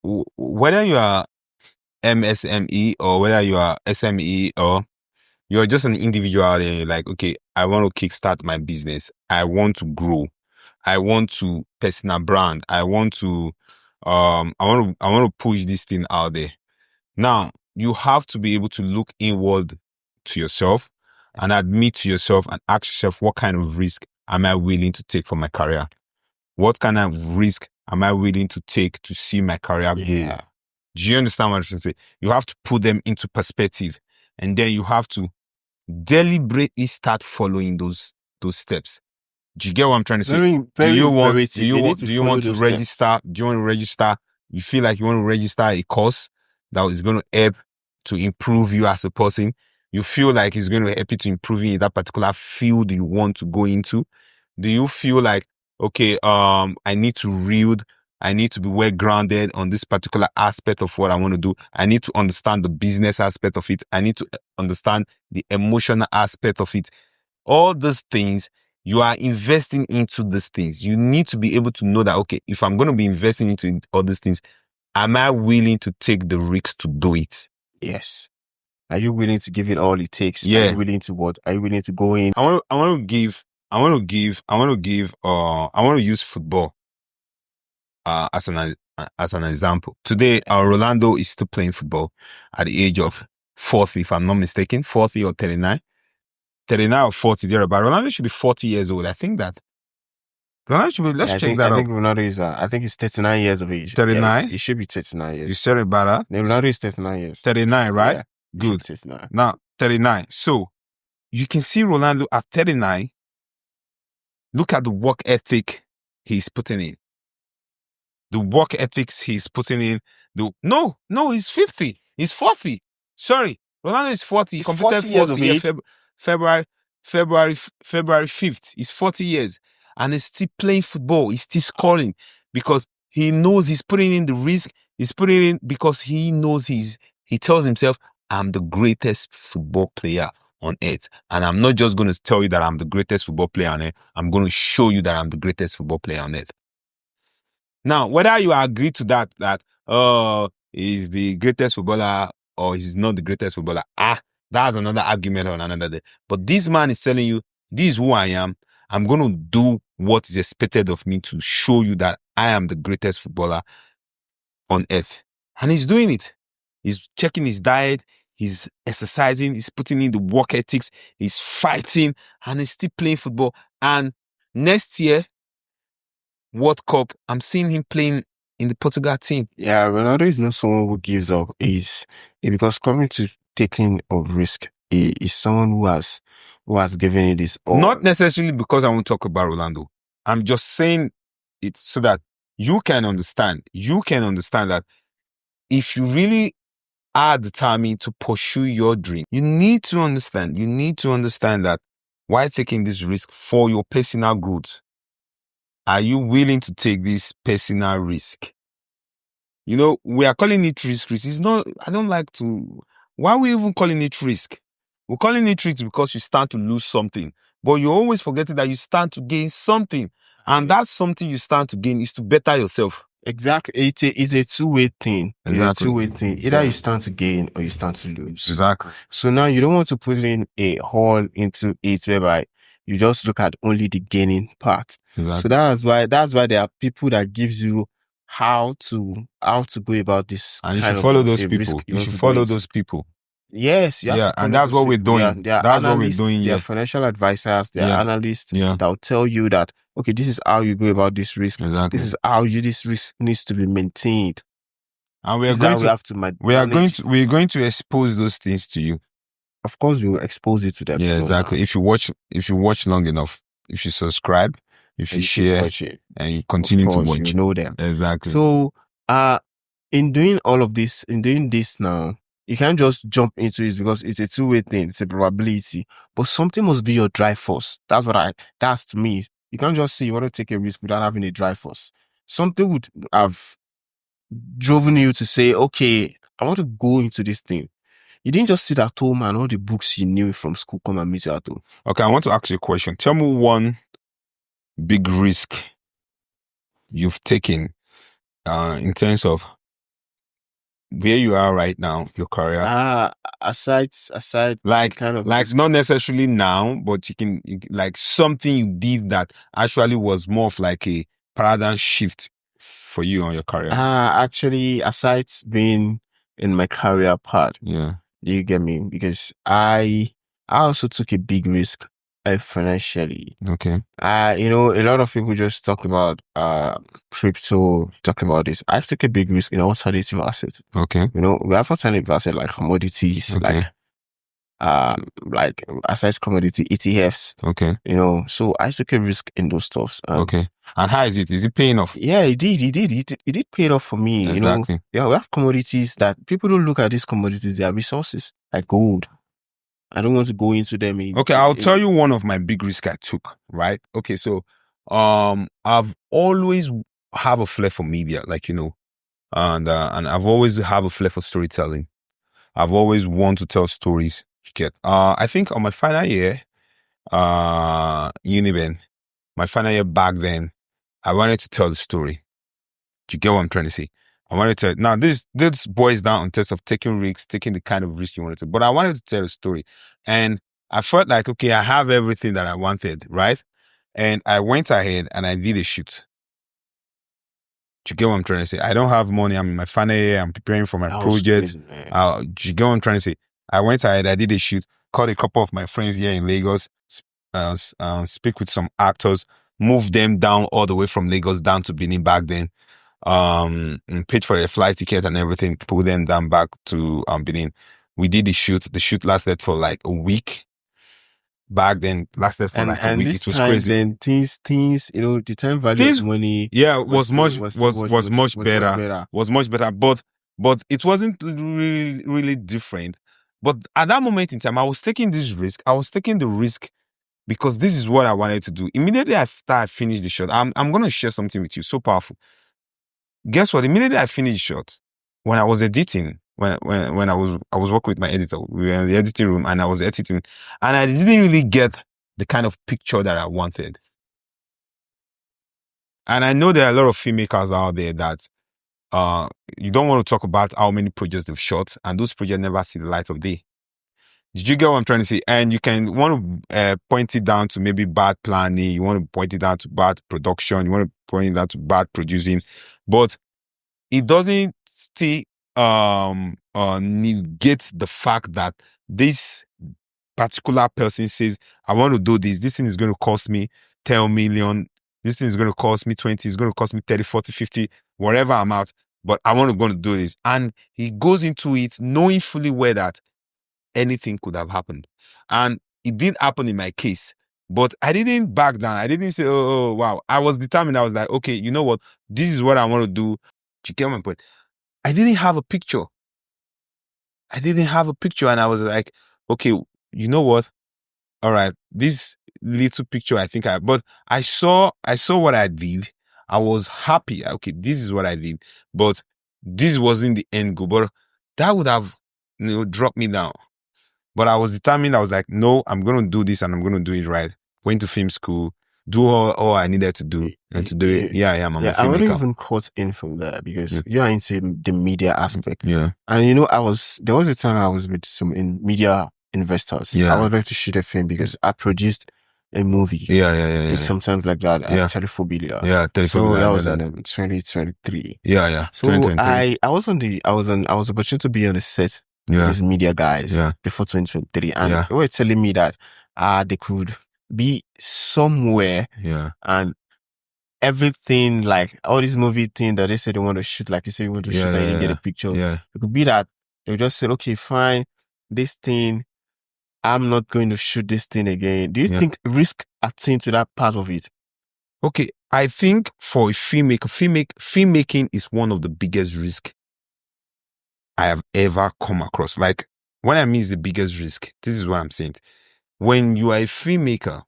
whether you are MSME or whether you are SME or you're just an individual and you're like, okay, I want to kickstart my business. I want to grow. I want to personal brand. I want to push this thing out there. Now, you have to be able to look inward to yourself and admit to yourself and ask yourself, what kind of risk am I willing to take for my career? What kind of risk am I willing to take to see my career grow? Do you understand what I'm trying to say? You have to put them into perspective and then you have to deliberately start following those steps. Do you get what I'm trying to say? Do you want to register? Do you want to register? You feel like you want to register a course that is going to help to improve you as a person. You feel like it's going to help you to improve in that particular field you want to go into. Do you feel like, okay, I need to read, I need to be well grounded on this particular aspect of what I want to do. I need to understand the business aspect of it. I need to understand the emotional aspect of it. All those things, you are investing into these things. You need to be able to know that, okay, if I'm going to be investing into all these things, am I willing to take the risks to do it? Yes. Are you willing to give it all it takes? Yeah. Are you willing to what? Are you willing to go in? I want to use football as an example. Today, Rolando is still playing football at the age of 40, if I'm not mistaken, 40 or 39. 39 or 40 there, but Ronaldo should be 40 years old. I think that. Ronaldo should be, let's check that out. I think Ronaldo is, I think he's 39 years of age. 39? Yeah, he should be 39 years. You said it about that? Ronaldo is 39 years. 39, right? Yeah, good. 39. Now, 39. So, you can see Ronaldo at 39. Look at the work ethic he's putting in. The work ethics he's putting in. No, he's 50. He's 40. Sorry. Ronaldo is 40. He completed 40 years of age. February 5th. He's 40 years. And he's still playing football. He's still scoring. Because he knows he's putting in the risk. He's putting in because he knows he tells himself, I'm the greatest football player on earth. And I'm not just going to tell you that I'm the greatest football player on earth. I'm going to show you that I'm the greatest football player on earth. Now, whether you agree to that he's the greatest footballer or he's not the greatest footballer, that's another argument on another day. But this man is telling you, this is who I am. I'm going to do what is expected of me to show you that I am the greatest footballer on earth. And he's doing it. He's checking his diet. He's exercising. He's putting in the work ethics. He's fighting. And he's still playing football. And next year, World Cup, I'm seeing him playing in the Portugal team. Yeah, Ronaldo is not someone who gives up. Because coming to taking of risk, he is someone who has given it his all. Not necessarily because I want to talk about Ronaldo. I'm just saying it so that you can understand. You can understand that if you really are determined to pursue your dream, you need to understand that while taking this risk for your personal growth, are you willing to take this personal risk? You know, we are calling it risk. It's not, I don't like to, why are we even calling it risk? We're calling it risk because you stand to lose something. But you're always forgetting that you stand to gain something. And that's something you stand to gain is to better yourself. Exactly. It's a two-way thing. Exactly. It's a two-way thing. Either you stand to gain or you stand to lose. Exactly. So now you don't want to put in a hole into it whereby you just look at only the gaining part. Exactly. So that's why there are people that gives you how to go about this. And you should follow those people. You should follow those people. Yes, you have to and that's what we're doing. That's what we're doing. There are financial advisors, there are analysts that will tell you that, okay, this is how you go about this risk. Exactly. This is how this risk needs to be maintained. And we're going to expose those things to you. Of course, we will expose it to them. Yeah, exactly. If you watch long enough, if you subscribe, if you share, and you continue to watch, you know them. Exactly. So, in doing all of this, now, you can't just jump into it because it's a two-way thing. It's a probability, but something must be your drive force. That's to me. You can't just say you want to take a risk without having a drive force. Something would have driven you to say, okay, I want to go into this thing. You didn't just sit at home and all the books you knew from school come and meet you at home. Okay, I want to ask you a question. Tell me one big risk you've taken in terms of where you are right now, your career. Aside, like kind of like not necessarily now, but you can like something you did that actually was more of like a paradigm shift for you on your career. Actually, aside being in my career part, yeah. You get me? Because I also took a big risk financially. Okay. A lot of people just talk about crypto, talking about this. I took a big risk in alternative assets. Okay. We have alternative assets like commodities, okay. like aside commodity ETFs. Okay. So I took a risk in those stuffs. Okay. And how is it? Is it paying off? Yeah, it did. It did pay off for me. Exactly. We have commodities that people don't look at these commodities. They are resources like gold. I don't want to go into them. Okay, I'll tell you one of my big risks I took, right? Okay, so I've always have a flair for media, and I've always have a flair for storytelling. I've always wanted to tell stories. I think on my final year, Uniben, my final year back then, I wanted to tell the story. Do you get what I'm trying to say? I wanted to, now this boils down in terms of taking risks, taking the kind of risk you wanted to, but I wanted to tell a story. And I felt like, okay, I have everything that I wanted, right? And I went ahead and I did a shoot. Do you get what I'm trying to say? I don't have money. I'm in my final year. I'm preparing for my project. Do you get what I'm trying to say? I went ahead, I did a shoot. call a couple of my friends here in Lagos, speak with some actors, move them down all the way from Lagos down to Benin back then. And paid for a flight ticket and everything, pull them down back to Benin. We did the shoot. The shoot lasted for like a week. Back then, lasted for like a week. It was crazy. Then things, the time value of money. Yeah, was much better. Was much better, but it wasn't really different. But at that moment in time, I was taking this risk. I was taking the risk because this is what I wanted to do. Immediately after I finished the shot, I'm gonna share something with you. So powerful. Guess what? Immediately I finished the shot, when I was editing, when I was working with my editor, we were in the editing room and I was editing, and I didn't really get the kind of picture that I wanted. And I know there are a lot of filmmakers out there that you don't want to talk about how many projects they've shot, and those projects never see the light of day. Did you get what I'm trying to say? And you can want to point it down to maybe bad planning, you want to point it down to bad production, you want to point it down to bad producing, but it doesn't still negate the fact that this particular person says, I want to do this. This thing is going to cost me 10 million. This thing is going to cost me 20. It's going to cost me 30, 40, 50, whatever amount. But I want to go and do this. And he goes into it knowing fully well that anything could have happened. And it did happen in my case. But I didn't back down. I didn't say, oh, wow. I was determined. I was like, okay, you know what? This is what I want to do. You get my point? I didn't have a picture. And I was like, okay, you know what? All right, this little picture, but I saw what I did. I was happy. Okay, this is what I did, but this wasn't the end goal. But that would have, dropped me down. But I was determined. I was like, no, I'm going to do this and I'm going to do it right. Went to film school, do all I needed to do and to do it. Yeah, I'm a filmmaker. I wasn't even caught in from there because you're into the media aspect. Yeah. And there was a time I was with some media investors. Yeah. I was ready to shoot a film because I produced a movie. Yeah. Sometimes like that. Telephobia. Yeah, Telephobia. So that was in 2023. Yeah. So I was opportunity to be on the set with these media guys before 2023. And they were telling me that they could be somewhere and everything, like all these movie thing that they said they want to shoot, like you said you want to shoot and you didn't get a picture. It could be that they just said, okay, fine, this thing, I'm not going to shoot this thing again. Do you think risk attend to that part of it? Okay, I think for a filmmaking is one of the biggest risks I have ever come across. Like, when I mean is the biggest risk, this is what I'm saying. When you are a filmmaker,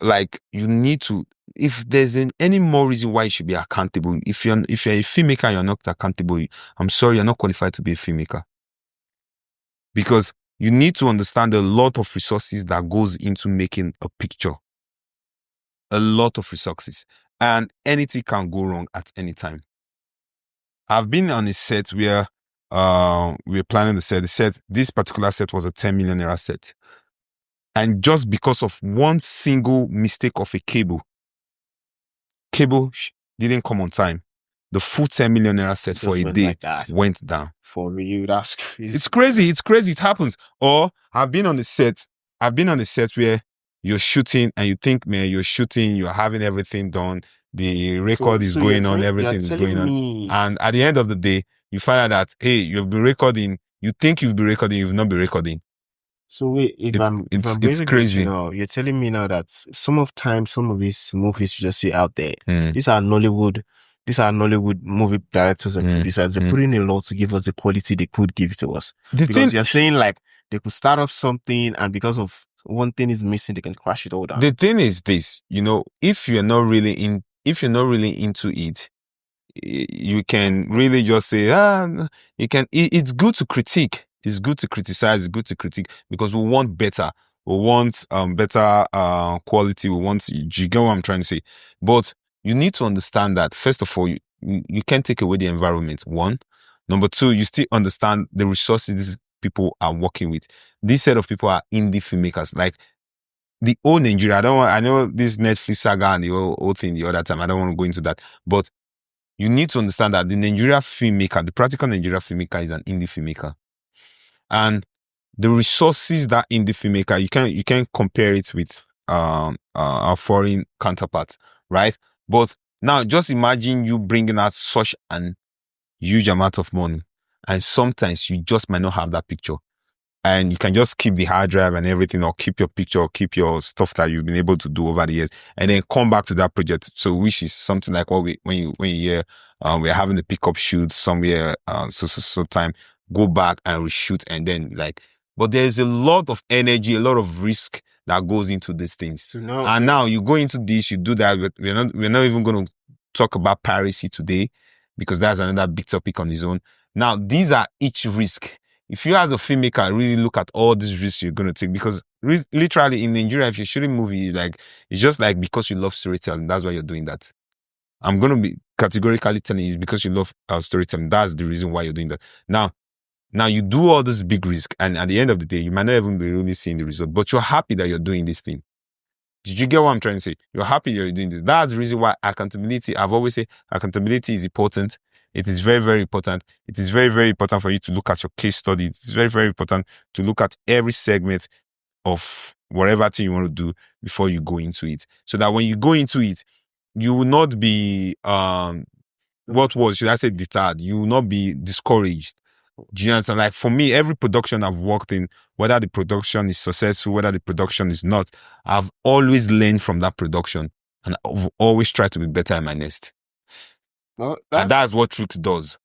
like, you need to, if there's any more reason why you should be accountable, if you're a filmmaker and you're not accountable, I'm sorry, you're not qualified to be a filmmaker. Because you need to understand a lot of resources that goes into making a picture. A lot of resources. And anything can go wrong at any time. I've been on a set where we were planning the set. This particular set was a 10 million naira set. And just because of one single mistake of a cable didn't come on time. The full 10 million naira set for a day went down. For real, that's crazy. It's crazy. It happens. Or I've been on the set where you're shooting and you think, man, you're shooting, you're having everything done. The record is going on, everything is going on. And at the end of the day, you find out that, hey, you've been recording, you think you've been recording, you've not been recording. So wait, it's crazy. You're telling me now that some of these movies you just see out there, these are Nollywood movie directors and producers. They're putting in a lot to give us the quality they could give to us. Because you're saying like they could start off something and because of one thing is missing, they can crash it all down. The thing is this, if you're not really into it, you can really just say, it's good to critique. It's good to criticize. It's good to critique because we want better. We want better quality. You get what I'm trying to say? But you need to understand that, first of all, you can't take away the environment, one. Number two, you still understand the resources these people are working with. This set of people are indie filmmakers. Like, the whole Nigeria, I know this Netflix saga and the whole thing the other time. I don't want to go into that. But you need to understand that the practical Nigeria filmmaker is an indie filmmaker. And the resources that indie filmmaker, you can't compare it with our foreign counterparts, right? But now just imagine you bringing out such an huge amount of money, and sometimes you just might not have that picture, and you can just keep the hard drive and everything, or keep your picture, or keep your stuff that you've been able to do over the years, and then come back to that project. So which is something like what when you hear we're having a pickup shoot somewhere so time, go back and reshoot, and then like, but there's a lot of energy, a lot of risk that goes into these things. So now you go into this, you do that, but we're not even going to talk about piracy today, because that's another big topic on its own. Now these are each risk. If you as a filmmaker really look at all these risks you're going to take, because literally in Nigeria, if you're shooting movie, like, it's just like because you love storytelling, that's why you're doing that. I'm going to be categorically telling you, because you love storytelling, that's the reason why you're doing that. Now you do all this big risk, and at the end of the day, you might not even be really seeing the result, but you're happy that you're doing this thing. Did you get what I'm trying to say? You're happy you're doing this. That's the reason why accountability, I've always said accountability is important. It is very, very important. It is very, very important for you to look at your case study. It's very, very important to look at every segment of whatever thing you want to do before you go into it. So that when you go into it, you will not be, deterred? You will not be discouraged. Do you understand? Like for me, every production I've worked in, whether the production is successful, whether the production is not, I've always learned from that production, and I've always tried to be better in my next. Well, and that's what Risk does.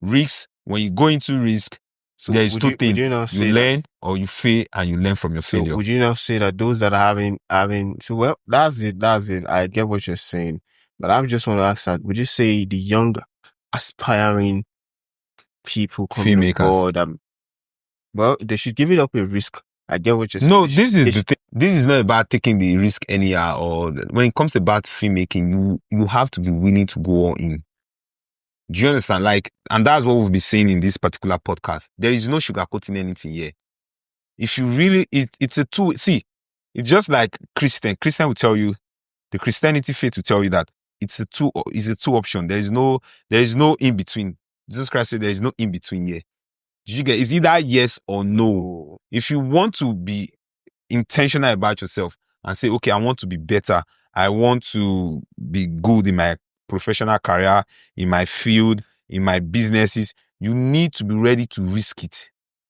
Risk, when you go into risk, so there is two things. You learn or you fail, and you learn from your failure. Would you not say that those that are having so, well, that's it. I get what you're saying. But I just want to ask that, would you say the young aspiring people coming aboard, well, they should give it up a risk? I get what you're saying. No, this is the thing. This is not about taking the risk anyhow. Or when it comes about filmmaking, you have to be willing to go all in. Do you understand? Like, and that's what we've been saying in this particular podcast. There is no sugarcoating anything here. If you really, it's a two. See, it's just like Christian. Christian will tell you, the Christianity faith will tell you that it's a two option. There is no in between. Jesus Christ said there is no in between here. Did you get? It's either yes or no. If you want to be intentional about yourself and say, okay, I want to be better, I want to be good in my professional career, in my field, in my businesses, you need to be ready to risk it.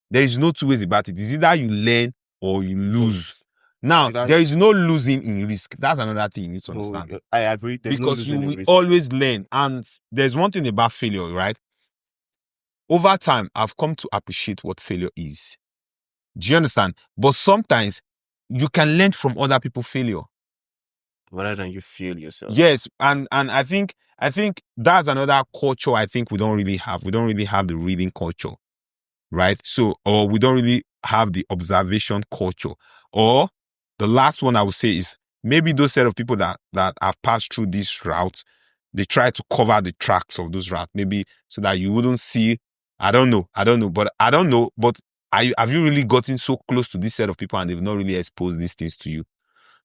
There is no two ways about it. It's either you learn or you lose. Now, there is no losing in risk. That's another thing you need to understand. I agree. Because you will always learn. And there's one thing about failure, right? Over time, I've come to appreciate what failure is. Do you understand? But sometimes you can learn from other people's failure, rather than you fail yourself. Yes, and I think that's another culture I think we don't really have. We don't really have the reading culture, right? So, or we don't really have the observation culture. Or the last one I would say is maybe those set of people that have passed through these routes, they try to cover the tracks of those routes, maybe so that you wouldn't see. I don't know. But have you really gotten so close to this set of people and they've not really exposed these things to you?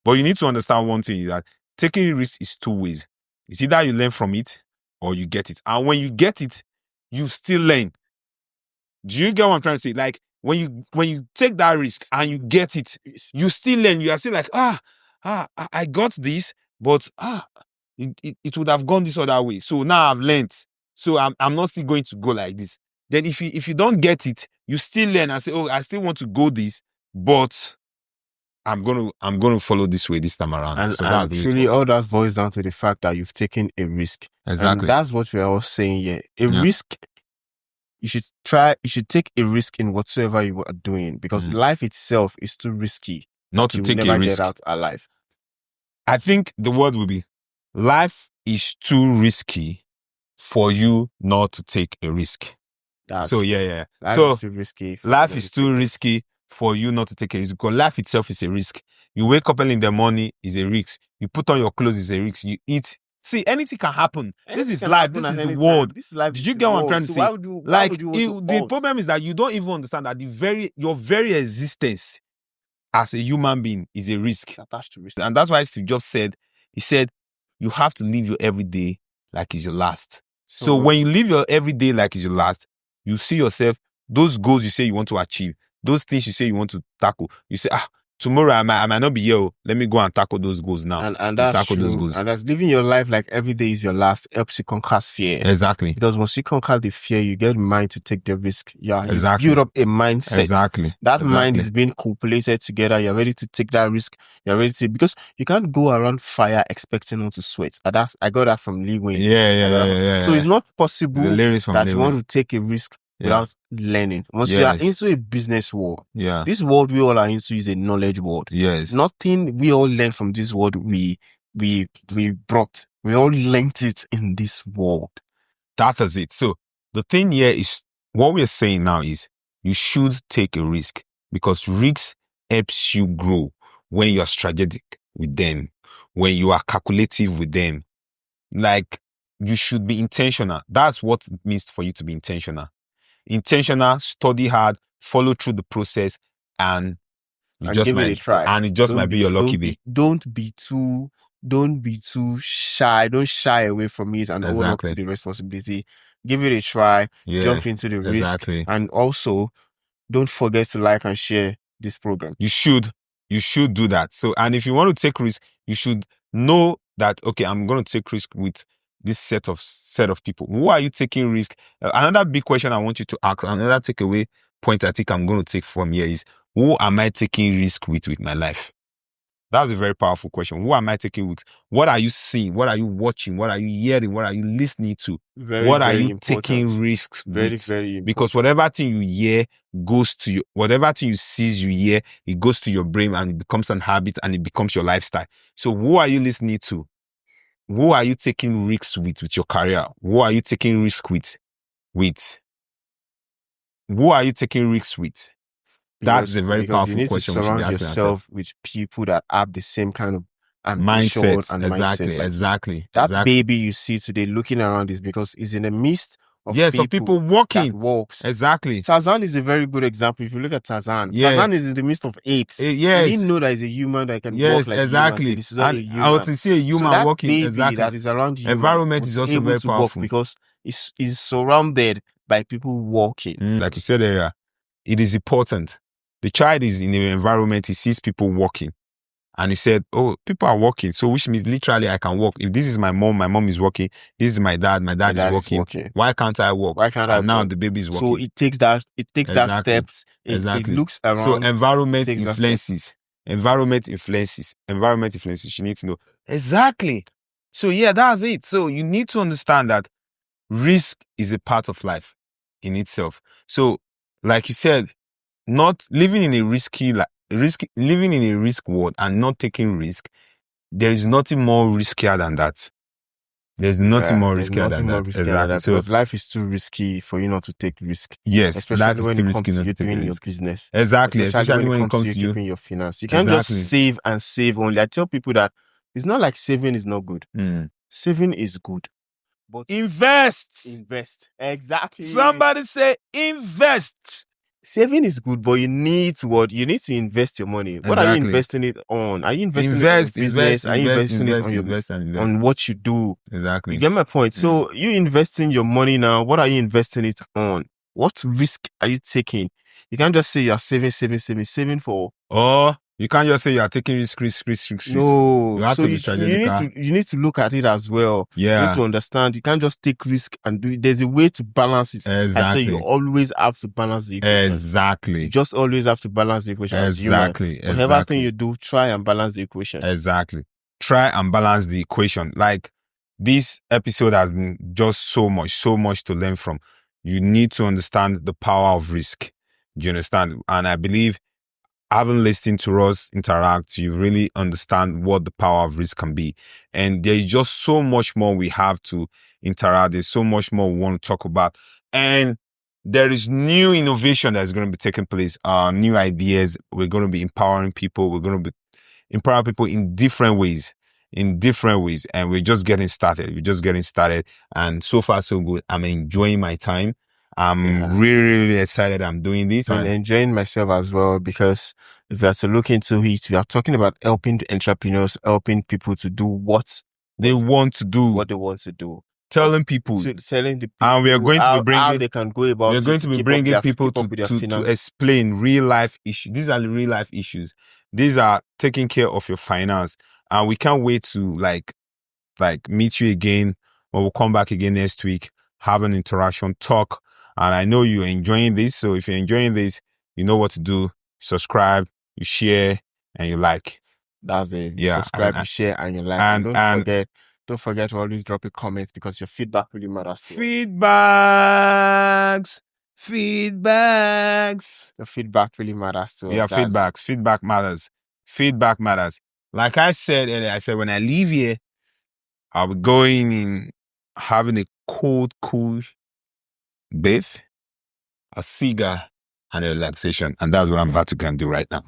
But you need to understand one thing, that taking risk is two ways. It's either you learn from it or you get it. And when you get it, you still learn. Do you get what I'm trying to say? Like when you take that risk and you get it, you still learn. You are still like, I got this, but it would have gone this other way. So now I've learned. So I'm not still going to go like this. Then if you don't get it, you still learn and say, oh, I still want to go this, but I'm gonna follow this way this time around. And, so that's truly all that boils down to the fact that you've taken a risk. Exactly. And that's what we're all saying here. Risk, you should take a risk in whatsoever you are doing, because life itself is too risky not to take a risk. Get out alive. I think the word will be, life is too risky for you not to take a risk. Life is too risky. Life is too risky for you not to take a risk, because life itself is a risk. You wake up early in the morning is a risk. You put on your clothes is a risk. You eat. See, anything can happen. This is life. This is the world. Did you get what I'm trying to say? The problem is that you don't even understand that your very existence as a human being is a risk. Attached to risk. And that's why Steve Jobs said, you have to live your everyday like it's your last. So when you live your everyday like it's your last, you see yourself, those goals you say you want to achieve, those things you say you want to tackle, you say, tomorrow I might not be here. Let me go and tackle those goals now. And that's tackle true. Those goals. And that's living your life like every day is your last helps you conquer fear. Exactly. Because once you conquer the fear, you get mind to take the risk. Yeah, you build up a mindset. Exactly. That mind is being coopulated together. You're ready to take that risk. You're ready to, because you can't go around fire expecting not to sweat. And I got that from Lee Wayne. Yeah. So it's not possible that you want to take a risk without learning. Once you are into a business world, this world we all are into is a knowledge world. Yes. Nothing we all learn from this world we brought. We all learned it in this world. That is it. So the thing here is, what we're saying now is you should take a risk, because risk helps you grow when you are strategic with them, when you are calculative with them. Like, you should be intentional. That's what it means for you to be intentional. Intentional, study hard, follow through the process, and give it a try. And it just might be your lucky day. Don't be too shy. Don't shy away from it and own up to the responsibility. Give it a try. Jump into the risk. And also, don't forget to like and share this program. You should do that. So, and if you want to take risk, you should know that, okay, I'm going to take risk with this set of people. Who are you taking risk? Another big question I want you to ask, another takeaway point I think I'm going to take from here is, who am I taking risk with my life? That's a very powerful question. Who am I taking with? What are you seeing? What are you watching? What are you hearing? What are you listening to? What are you taking risks with? Very important. Because whatever thing you hear goes to you, whatever thing you see, you hear, it goes to your brain and it becomes an habit and it becomes your lifestyle. So who are you listening to? Who are you taking risks with your career? Who are you taking risk with? Who are you taking risks with? That's a very powerful question. You need to surround yourself with people that have the same kind of ambition and mindset. Exactly. That baby you see today looking around is because he's in the midst of people walking. That walks. Exactly. Tarzan is a very good example. If you look at Tarzan, Tarzan is in the midst of apes. He didn't know that he's a human that can walk like humans. I want to see a human walking. Exactly. That is around you. Environment is also very powerful because he's surrounded by people walking. Like you said earlier, it is important. The child is in the environment, he sees people walking. And he said, oh, people are walking. So which means literally I can walk. If this is my mom is walking. This is my dad is walking. Why can't I walk? Why can't I now the baby is walking. So it takes that steps. It looks around. So environment influences. Environment influences. You need to know. Exactly. So that's it. So you need to understand that risk is a part of life in itself. So like you said, not living in a risk world and not taking risk, there is nothing more riskier than that. There's nothing more riskier than that. Exactly. So because life is too risky for you not to take risk. Yes, especially when it comes to you doing your business. Exactly. Especially when it comes to you keeping your finance. You can't just save and save only. I tell people that it's not like saving is not good. Saving is good. But invest. Exactly. Somebody say invest. Saving is good, but you need to invest your money. What are you investing it on? Are you investing it in business? Are you investing it on what you do? Exactly. You get my point? So you investing your money now. What are you investing it on? What risk are you taking? You can't just say you're saving for. You can't just say you are taking risk. No. You have to be strategic. You need to look at it as well. Yeah. You need to understand. You can't just take risk and do it. There's a way to balance it. Exactly. I say you always have to balance the equation. Exactly. You just always have to balance the equation. Exactly. Whatever thing you do, try and balance the equation. Exactly. Try and balance the equation. Like, this episode has been just so much to learn from. You need to understand the power of risk. Do you understand? And I believe, having listened to us interact, you really understand what the power of risk can be. And there is just so much more we have to interact. There's so much more we want to talk about. And there is new innovation that is going to be taking place, new ideas. We're going to be empowering people. We're going to be empowering people in different ways. And we're just getting started. And so far, so good. I'm enjoying my time. I'm really excited I'm doing this. I'm enjoying myself as well, because if we are to look into it, we are talking about helping entrepreneurs, helping people to do what they want to do. telling people, telling the people, and we are going to be bringing how they can go about. We are going to be bringing people to explain real life issues. These are the real life issues. These are taking care of your finance, and we can't wait to like meet you again, or we'll come back again next week, have an interaction, talk. And I know you're enjoying this, so if you're enjoying this, you know what to do. Subscribe, you share, and you like. That's it. You subscribe, you share, and you like. And don't forget to always drop a comment, because your feedback really matters to us. Feedbacks. Your feedback really matters to us. Yeah, feedback matters. Feedback matters. Like I said earlier, when I leave here, I'll be going in, having a cool bath, a cigar, and a relaxation. And that's what I'm about to go and do right now.